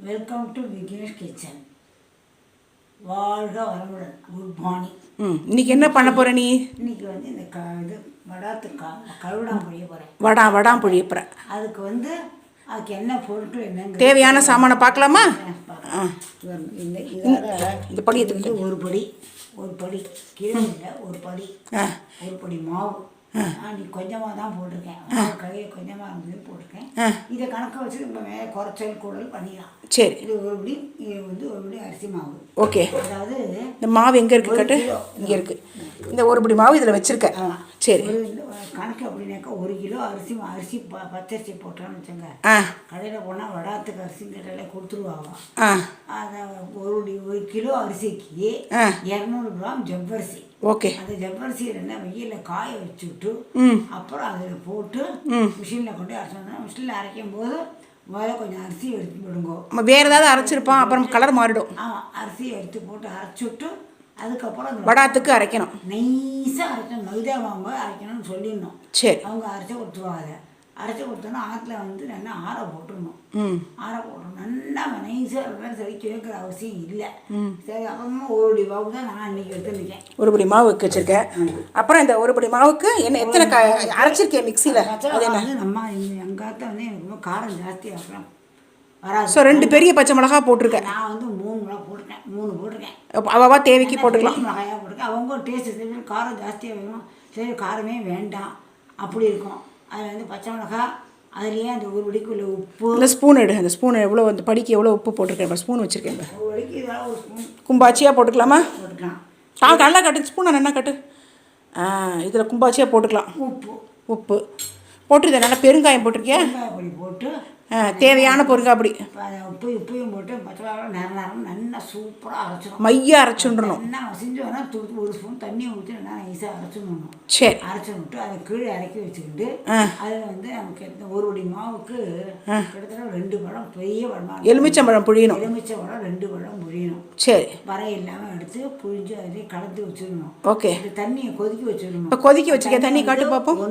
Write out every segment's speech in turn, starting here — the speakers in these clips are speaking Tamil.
Welcome to Vignesh kitchen. வாழ்க வளமுடன். Good morning. இன்னைக்கு என்ன பண்ண போகிற நீ? இன்னைக்கு வந்து இந்த இது வடாத்துக்கு கழுவிடாம புழிய போகிறேன். வடாம் புழிய போகிறேன். அதுக்கு வந்து அதுக்கு என்ன பொருட்கள் என்னங்க தேவையான சாமானை பார்க்கலாமா? இந்த படியத்துக்கு வந்து ஒரு படி கீழே இல்லை, ஒரு படி மாவு. நீ கொஞ்சமாக தான் போட்டிருக்கேன், கொஞ்சமாக இருந்தது போட்டிருக்கேன். இதை கணக்கை வச்சு நம்ம மேலே குறைச்சல் கூடல் பண்ணிடலாம். சரி, இது இது வந்து ஒரு படி அரிசி மாவு. ஓகே. அதாவது இந்த மாவு எங்கே இருக்குது கட்டு? இங்கே இருக்குது. இந்த ஒரு படி மாவு இதில் வச்சுருக்கேன். சரி, கணக்கு அப்படின்னாக்கா 1 கிலோ அரிசி பச்சரிசி போட்டோன்னு வச்சுங்க. கடையில் போனால் வடாத்துக்கு அரிசி கடையில் கொடுத்துருவாங்க. அதை 1 கிலோ அரிசிக்கு 200 கிராம் ஜவ்வரிசி. ஓகே. அந்த ஜவ்வரிசி என்ன வெயிலில் காய வச்சுட்டு அப்புறம் அதில் போட்டு மிஷினில் கொண்டு அரைச்சோம்னா மிஷினில் அரைக்கும் போது முதல்ல கொஞ்சம் அரிசி எடுத்து விடுங்க. வேறு ஏதாவது அரைச்சிருப்பான், அப்புறம் கலர் மாறிடும். அரிசியை எடுத்து போட்டு அரைச்சிவிட்டு அதுக்கப்புறம் வடாத்துக்கு அரைக்கணும். நைஸாக அரைக்கணும், மைதா மாவு அரைக்கணும்னு சொல்லிடணும். சரி, அவங்க அரைச்சி கொடுத்துருவாங்க. அரைச்சி கொடுத்தோன்னா ஆற்றுல வந்து நல்லா ஆற போட்டுடணும். நல்லா நைஸாக இருக்கிற சரி கேட்குற அவசியம் இல்லை. சரி, அப்புறமா ஒரு மாவு தான் நான் இன்றைக்கி எடுத்துருக்கேன். ஒரு படி மாவு வச்சுருக்கேன். அப்புறம் இந்த ஒரு படி மாவுக்கு என்ன எத்தனை அரைச்சிருக்கேன் மிக்சியில்? அது என்ன நம்ம எங்காத்த வந்து எனக்கு ரொம்ப காரம் ஜாஸ்தியாக இருக்கலாம் வராது. ஸோ 2 பெரிய பச்சை மிளகா போட்டிருக்கேன். நான் வந்து 3 மிளகா போட்டிருக்கேன், 3 போட்டிருக்கேன். அவ்வளவா தேவைக்கு போட்டுக்கலாம். மிளகாயாக போட்டிருக்கேன். அவங்க டேஸ்ட்டு சரி காரம் ஜாஸ்தியாக வேணும், சரி காரமே வேண்டாம் அப்படி இருக்கும். அதில் வந்து பச்சை மிளகா, அதுலேயே அந்த ஒரு படிக்குள்ள உப்பு. அந்த ஸ்பூன் எடு, அந்த ஸ்பூன் எவ்வளோ, அந்த படிக்கு எவ்வளோ உப்பு போட்டிருக்கேன். ஸ்பூன் வச்சுருக்கேன். ஒரு படிக்கு இதெல்லாம் ஒரு ஸ்பூன் கும்பாச்சியாக போட்டுக்கலாமா? போட்டுக்கலாம். நல்லா கட்டு, ஸ்பூனை நல்லா கட்டு. இதில் கும்பாச்சியாக போட்டுக்கலாம். உப்பு போட்டு இதை நல்லா பெருங்காயம் போட்டிருக்கேன். அப்படி போட்டு தேவையான பொருங்க அப்படி உப்பையும் போட்டு பச்சை நேரம் நல்லா சூப்பராக அரைச்சிடும். மைய அரைச்சுடணும். என்ன செஞ்சு வேணால் ஒரு ஸ்பூன் தண்ணியை ஊற்றி நல்லா நைஸாக அரைச்சிடணும். சரி, அரைச்சி விட்டு அதை கீழே இறக்கி வச்சுக்கிட்டு அதில் வந்து நமக்கு ஒரு படி மாவுக்கு கிட்டத்தட்ட 2 பழம் பெரிய பழம் எலுமிச்சம்பழம் புழியணும். 2 பழம் புழியணும். சரி, வரை இல்லாமல் எடுத்து புழிஞ்சு அதிலே கலந்து வச்சிடணும். ஓகே. இந்த தண்ணியை கொதிக்க வச்சிடணும். இப்போ கொதிக்க வச்சுருக்க தண்ணி காட்டு பார்ப்போம்.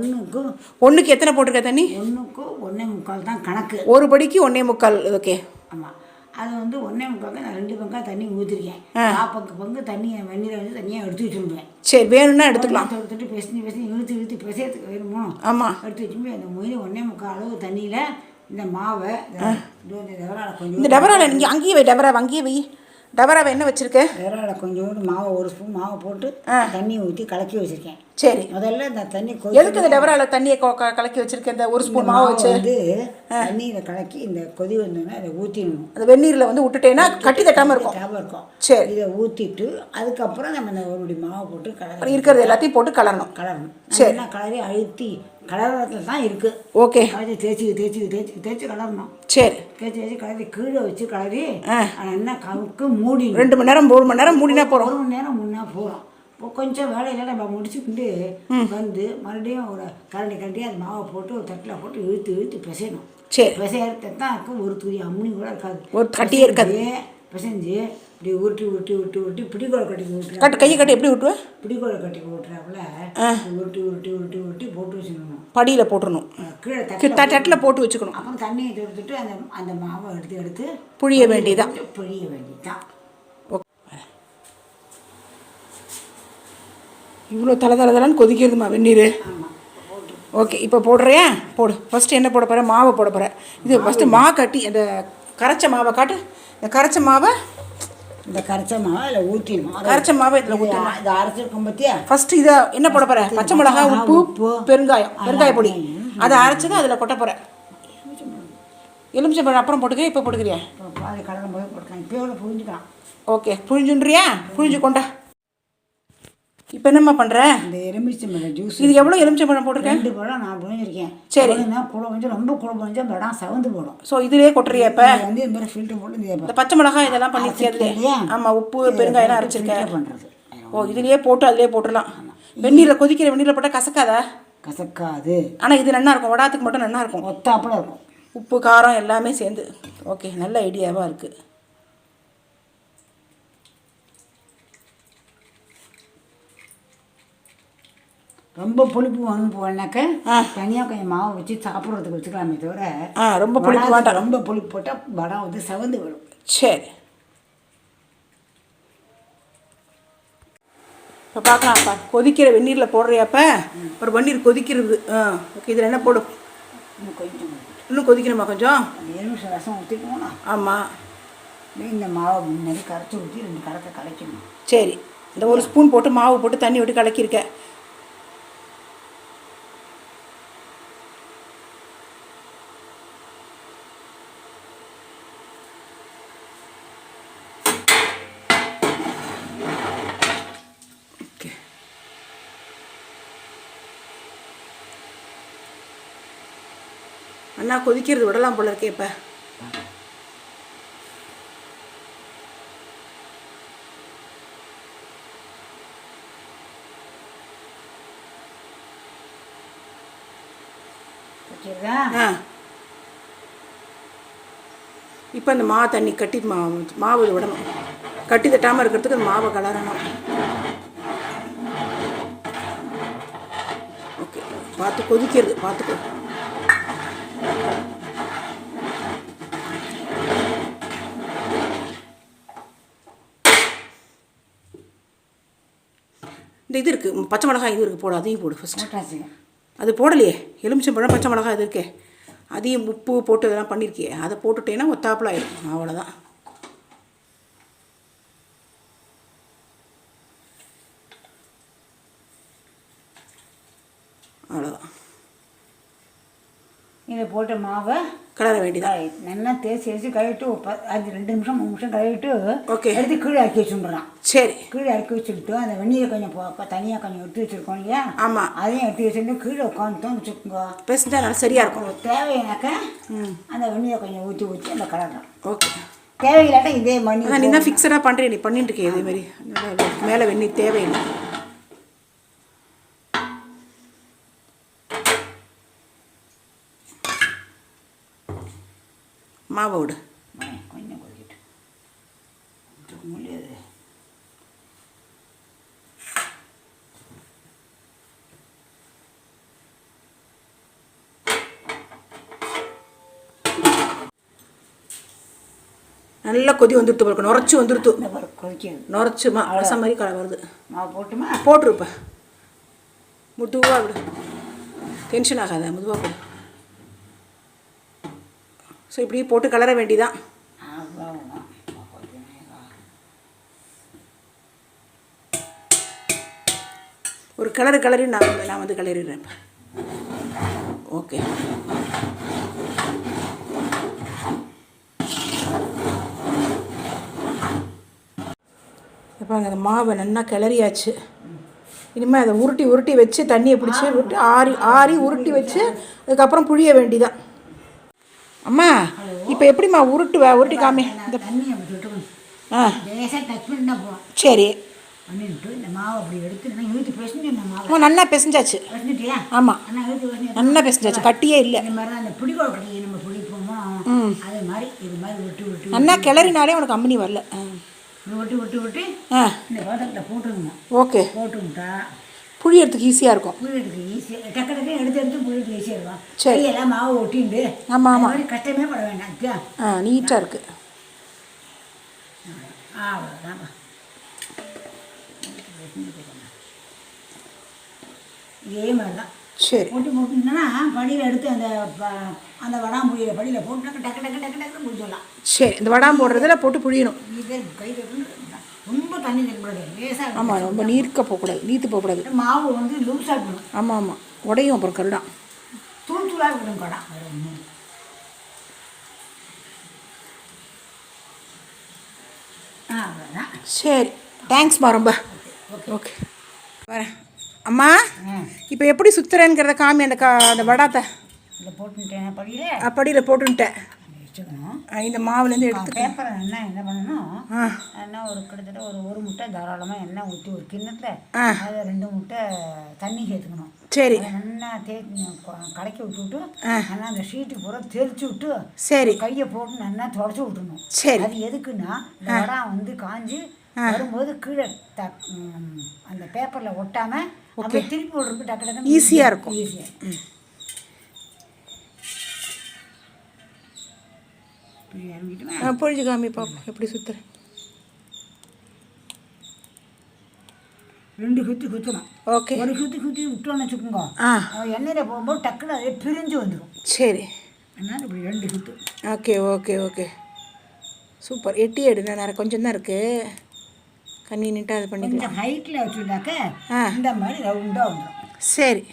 ஒன்றுக்கு எத்தனை போட்டிருக்க தண்ணி? 1க்கு 1.25 தான் கணக்கு. ஒரு படிக்கு 1.25. ஓகே. ஆமாம், அது வந்து 1.25 நான் 2 பங்கா தண்ணி ஊற்றிருக்கேன். 40 பங்கு தண்ணியை வெந்நீரை வந்து தனியாக எடுத்து வச்சுருவேன். சரி, வேணும்னா எடுத்துக்கலாம். தொட்டு பேசி இழுத்து பேசுறதுக்கு வேணுமோ? ஆமாம், எடுத்து வச்சுமே அந்த 1.25 அளவு தண்ணியில் இந்த மாவை இந்த டபராவில் நீங்கள் அங்கேயே வை, டபராவை அங்கேயே வை. டபராவை என்ன வச்சுருக்கேன்? டபராவில் கொஞ்சோண்டு மாவை 1 ஸ்பூன் மாவை போட்டு தண்ணியை ஊற்றி கலக்கி வச்சுருக்கேன். சரி, முதல்ல இந்த தண்ணி எதுக்கு இந்த டபராவில் தண்ணியை கலக்கி வச்சுருக்கேன்? இந்த 1 ஸ்பூன் மாவு வச்சு வந்து தண்ணியில் கலக்கி இந்த கொதி வந்தோன்னா அதை ஊற்றிடணும். அந்த வெந்நீரில் வந்து விட்டுட்டேன்னா கட்டி தட்டாமல் இருக்கும். சரி, இதை ஊற்றிட்டு அதுக்கப்புறம் நம்ம இந்த ஒரு மாவை போட்டு கலர் இருக்கிறது எல்லாத்தையும் போட்டு கலரணும். சரி, கலரி அழுத்தி கலரத்தில் தான் இருக்குது. ஓகே. கலரி தேய்ச்சி கலரணும். சரி, தேய்ச்சி கலரி கீழே வச்சு கலரி என்ன கவுக்கு மூடி 2 மணி நேரம் 3 மணி நேரம் மூடினா போகிறோம். 1 மணி நேரம் முன்னா போகிறோம். இப்போ கொஞ்சம் வேலையில் நம்ம முடிச்சுக்கிட்டு வந்து மறுபடியும் ஒரு கரண்டி அந்த மாவை போட்டு ஒரு தட்டில் போட்டு இழுத்து பிசையணும். சரி, பிசையறது தான் இருக்கும். ஒரு துணி அம்மனி கூட இருக்காது, ஒரு கட்டியே இருக்காது. பிசைஞ்சு இப்படி உருட்டி பிடிக்கோளை கட்டி கையை கட்டி எப்படி விட்டுவேன்? பிடிக்கோளை கட்டி விட்டுறாப்புல உருட்டி போட்டு வச்சுக்கணும். படியில் போட்டுடணும். கீழே தட்டில் போட்டு வச்சுக்கணும். அப்புறம் தண்ணியை தொடுத்துட்டு அந்த மாவை எடுத்து புழிய வேண்டியதான். இவ்வளோ தலை கொதிக்கிறதுமா வெந்நீர்? ஓகே, இப்போ போடுறியா? போடு. ஃபஸ்ட்டு என்ன போட போகிறேன்? மாவை போட போகிறேன். இது ஃபஸ்ட்டு கட்டி அந்த கரைச்ச மாவை காட்டு. இந்த கரைச்ச மாவை இதில் ஊற்றிடணும். கரைச்ச மாவை இதில் ஊற்றணும். இதை அரைச்சிருக்கோம் பார்த்தியா? ஃபஸ்ட்டு இதை என்ன போட போகிறேன்? பச்சை மிளகா, உப்பு, பெருங்காய பொடி. அதை அரைச்சதை அதில் கொட்ட போகிறேன். எலுமிச்சம்பழம் அப்புறம் போட்டுக்கிறேன். இப்போ போட்டுக்கிறியா? அதை கடலும் போது போட்டுக்கலாம். இப்போ எவ்வளோ புரிஞ்சுக்கலாம். ஓகே, புரிஞ்சுன்றியா? புரிஞ்சு கொண்டா. இப்போ என்னம்மா பண்ணுறேன்? இந்த எலுமிச்சம்பழம் ஜூஸ். இது எவ்வளோ எலுமிச்சம்பழம் போட்டிருக்கேன்? 2 பழம் நான் புரிஞ்சிருக்கேன். சரி, கொஞ்சம் ரொம்ப புழிஞ்சா படம் சவந்து போடும். ஸோ இதிலே கொட்டுறியா? இப்போ வந்து இது மாதிரி ஃபில்டர் போட்டு இந்த பச்சை மிளகாய் இதெல்லாம் பண்ணிருக்கேன். ஆமாம், உப்பு பெருங்காயெல்லாம் அரைச்சிருக்கேன். பண்ணுறது. இதுலேயே போட்டு அதிலே போட்டுடலாம். வெந்நீரில் கொதிக்கிற வெந்நீரில் போட்டால் கசக்காது. ஆனால் இது நல்லா இருக்கும். வடாத்துக்கு மட்டும் நல்லா இருக்கும். ஒத்தாப்பில் இருக்கும். உப்பு காரம் எல்லாமே சேர்ந்து. ஓகே, நல்ல ஐடியாவாக இருக்குது. ரொம்ப புளிப்பு வந்து போனாக்க தனியாக கொஞ்சம் மாவு வச்சு சாப்பிட்றதுக்கு வச்சுக்கலாமே தவிர ரொம்ப புளிப்பு வேண்டாம். ரொம்ப புளிப்பு போட்டால் வடை வந்து செவந்து விடும். சரி, இப்போ பார்க்கலாம்ப்பா. கொதிக்கிற வெந்நீரில் போடுறியாப்ப ஒரு வெந்நீர் கொதிக்கிறது. ஓகே, இதில் என்ன போடும்? இன்னும் கொதிக்கணுமா கொஞ்சம்? எலுமிச்சை ரசம் ஊற்றிக்கணும். ஆமாம், இந்த மாவை முன்னாடி கரைச்சி ஊற்றி 2 கலத்தை கலைக்கணும். சரி, இந்த ஒரு ஸ்பூன் போட்டு மாவு போட்டு தண்ணி விட்டு கலக்கியிருக்கேன். அண்ணா கொதிக்கிறது விடலாம் போல இருக்கே. இப்போ இப்போ இந்த மாவு தண்ணி கட்டி மாவு விடணும். கட்டி தட்டாமல் இருக்கிறதுக்கு அந்த மாவை கலரணும். ஓகே, பார்த்து கொதிக்கிறது பார்த்துக்கோ. இந்த இது இருக்குது, பச்சை மிளகாய் இது இருக்குது, போடு. அதையும் போடு ஃபஸ்ட்டு. அது போடலையே, எலுமிச்சம்பழம் பச்சை மிளகாய் இது இருக்கே, அதையும் உப்பு போட்டு இதெல்லாம் பண்ணியிருக்கியே, அதை போட்டுட்டேன்னா ஒத்தாப்பில் ஆகிடும். அவ்வளோதான். அவ்வளோதான். இதை போட்ட மாவை கிளற வேண்டியதான். நல்லா தேய்ச்சி கழுவிட்டு 2 நிமிஷம் 3 நிமிஷம் கழுவிட்டு ஓகே எடுத்து கீழே இறக்கி வச்சுடுறான். சரி, கீழே இறக்கி வச்சுக்கிட்டு அந்த வெந்நீரை கொஞ்சம் தனியாக கொஞ்சம் எடுத்து வச்சுருக்கோம் இல்லையா? ஆமாம், அதையும் எடுத்து வச்சுட்டு கீழே உட்காந்துட்டோம் வச்சுக்கோங்க. பேசிட்டா நல்லா சரியாக இருக்கும். தேவையானாக்க அந்த வெந்நீரை கொஞ்சம் ஊற்றி அந்த கலர்லாம். ஓகே, தேவையில்லாட்டா இதே மண்ணி நீ தான் ஃபிக்ஸடாக பண்ணுறேன். நீ பண்ணிட்டு இருக்கே இதேமாரி. மேலே வெந்நீர் தேவையில்லை. மாவோடு கொஞ்சம் கொதிக்கிட்டு முடியாது. நல்லா கொதி வந்துடுத்து பாருங்க, நுரைச்சி வந்துடுத்து. கொதிக்கிறது நுரைச்சுமா ரசம் மாதிரி வருது. மாவு போட்டுமா? போட்டுருப்ப. முதுவாக விடு, டென்ஷன் ஆகாத, முதுவாக விடு. ஸோ இப்படி போட்டு கலர வேண்டிதான். ஒரு கலரி நான் வந்து கிளறிடுறேன். ஓகே, இப்போ அந்த மாவை நல்லா கிளறியாச்சு. இனிமேல் அதை உருட்டி வச்சு தண்ணியை பிடிச்சி விட்டு ஆறி உருட்டி வச்சு அதுக்கப்புறம் புழிய வேண்டிதான். அம்மா இப்போ எப்படிம்மா உருட்டி காமி. இந்த தண்ணியை டச் பண்ணி தான் போவோம். சரி, பண்ணிட்டு இந்த மாவை அப்படி எடுத்து இழுத்து பிசைஞ்சு நல்லா பிசைஞ்சாச்சு. ஆமாம், நல்லா பிசைஞ்சாச்சு, கட்டியே இல்லை. இந்த மாதிரி தான் அந்த பிடிக்கோள் கட்டி நம்ம பிடிப்போமோ அதே மாதிரி இது மாதிரி விட்டு நல்லா கிளறினாலே உனக்கு அம்மனி வரல. விட்டு இந்த பாத்திரத்தில் போட்டுருங்க. ஓகே, போட்டுக்கிட்டா புழியறதுக்கு ஈஸியாக இருக்கும். புழியறதுக்கு ஈஸியாக டக்கு எடுத்து புழியறதுக்கு ஈஸியாக இருக்கும். சரி, எல்லாம் மாவு ஒட்டிண்டு ஆமாம் கஷ்டமே பட வேண்டாம். நீட்டாக இருக்குது. அவ்வளோதாங்க. இதே மாதிரி தான். சரி, போட்டுன்னா படியில் எடுத்து அந்த வடாம் புளியில படியில் போட்டுனாக்க டக்கு முடிச்சிடலாம். சரி, இந்த வடாம் போடுறதுல போட்டு புழியணும். இதே கை ரொம்ப தண்ணி தரக்கூடாது, லேசாக. ஆமாம், ரொம்ப நீர்க்க போகக்கூடாது, நீர்த்து போகக்கூடாது. மாவு வந்து லூஸாக இருக்கணும். ஆமாம், உடையும் அப்புறம் கருடா தூளாக இருக்கணும் கடா. அவ்வளோதான். சரி, தேங்க்ஸ்மா ரொம்ப. ஓகே, வரேன். அம்மா இப்போ எப்படி சுற்றுறேங்கிறத காமி. அந்த வடாத்தை இதில் போட்டுட்டேன், படியில் போட்டுட்டேன். வச்சுக்கணும். இந்த மாவுலேருந்து எடுத்து பேப்பரை என்ன பண்ணணும், என்ன கிட்டத்தட்ட ஒரு முட்டை தாராளமாக எண்ணெய் ஊற்றி ஒரு கிண்ணத்தில் அதை 2 முட்டை தண்ணி சேர்த்துக்கணும். சரி, நல்லா கலக்கி விட்டுவிட்டு நல்லா அந்த ஷீட்டு பூரா தெளிச்சு விட்டு சரி கையை போட்டு நல்லா தொடச்சி விட்டுணும். சரி, அது எதுக்குன்னா இந்த வடை வந்து காஞ்சி வரும்போது கீழே அந்த பேப்பரில் ஒட்டாமல் ஓகே திருப்பி போடுறதுக்கு டக்கு டக்கு ஈஸியாக இருக்கும். ஈஸியாக. பொழிஞ்சு காமி பாப்போம் எப்படி சுற்றுறேன். 2 சுற்றி குத்தணும். ஓகே. ஒரு சுற்றி விட்டோன்னு வச்சுக்கோங்க. எண்ணெயில் போகும்போது டக்குன்னு அதே பிரிஞ்சு வந்துடும். சரி. அதனால் இப்படி 2 சுற்று. Okay okay okay super. எட்டி எடுண்ணா நேரம் கொஞ்சம் தான் இருக்குது. கன்வீனியண்ட்டாக அது பண்ணிக்கலாம். கொஞ்சம் ஹைட்டில் வச்சுருந்தாக்க இந்த மாதிரி ரவுண்டாக வந்துடும். சரி.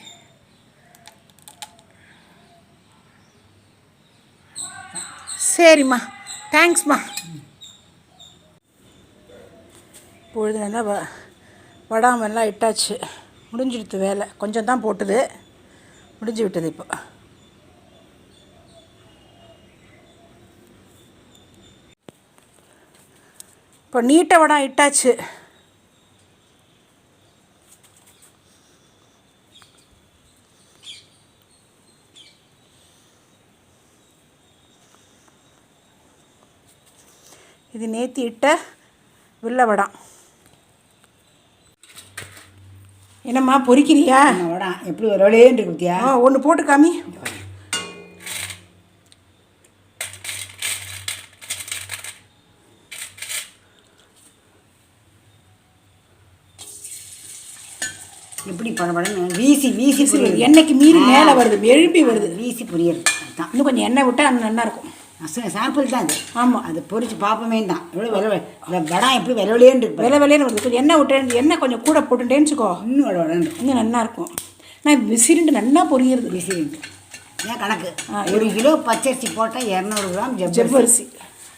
சரிம்மா, தேங்க்ஸ்மா. பொழுது நல்லா வடாமெல்லாம் இட்டாச்சு. முடிஞ்சிடுது வேலை. கொஞ்சம் தான் போட்டுது, முடிஞ்சு விட்டது. இப்போ நீட்டை வடை இட்டாச்சு. இது நேற்று இட்ட வில்ல வடம். என்னம்மா பொரிக்கிறியா? வடம் எப்படி விளையாண்டு கொடுத்தியா? ஒன்று போட்டு காமி. எப்படி படப்படன்னு வீசி வீசி எண்ணெய்க்கு மீறி மேலே வருது, எழுப்பி வருது. வீசி பொரியல் தான். இன்னும் கொஞ்சம் எண்ணெய் விட்டால் அது நல்லாயிருக்கும். சாம்பிள் தான் அது. ஆமாம், அது பொரிச்சு பார்ப்போமே தான். எவ்வளோ வடம் எப்படி விளையாண்டு இருக்கு. விளையாண்டு வருது. கொஞ்சம் எண்ணெய் விட்டு எண்ணெய் கொஞ்சம் கூட போட்டுட்டேன்னு வச்சுக்கோ, இன்னும் விளையாண்டு இன்னும் நல்லாயிருக்கும். நான் விசிறிண்டு நல்லா பொரியிறது. விசிறிண்டு ஏன் கணக்கு 1 கிலோ பச்சரிசி போட்டால் 200 கிராம் ஜவ்வரிசி.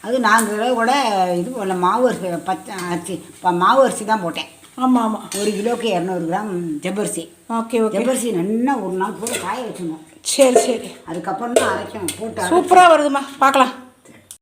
அது 4 கிலோ கூட இது போல மாவு அரிசி, பச்சை அரிசி மாவு அரிசி தான் போட்டேன். ஆமாம் ஆமாம். 1 கிலோக்கு 200 கிராம் ஜவ்வரிசி. Okay okay. ஜவ்வரிசி நல்லா ஒரு நாள் போட்டு காய வச்சுக்கணும். சரி சரி. அதுக்கப்புறம் தான் அரைக்கணும். போட்டு சூப்பராக வருதுமா, பார்க்கலாம்.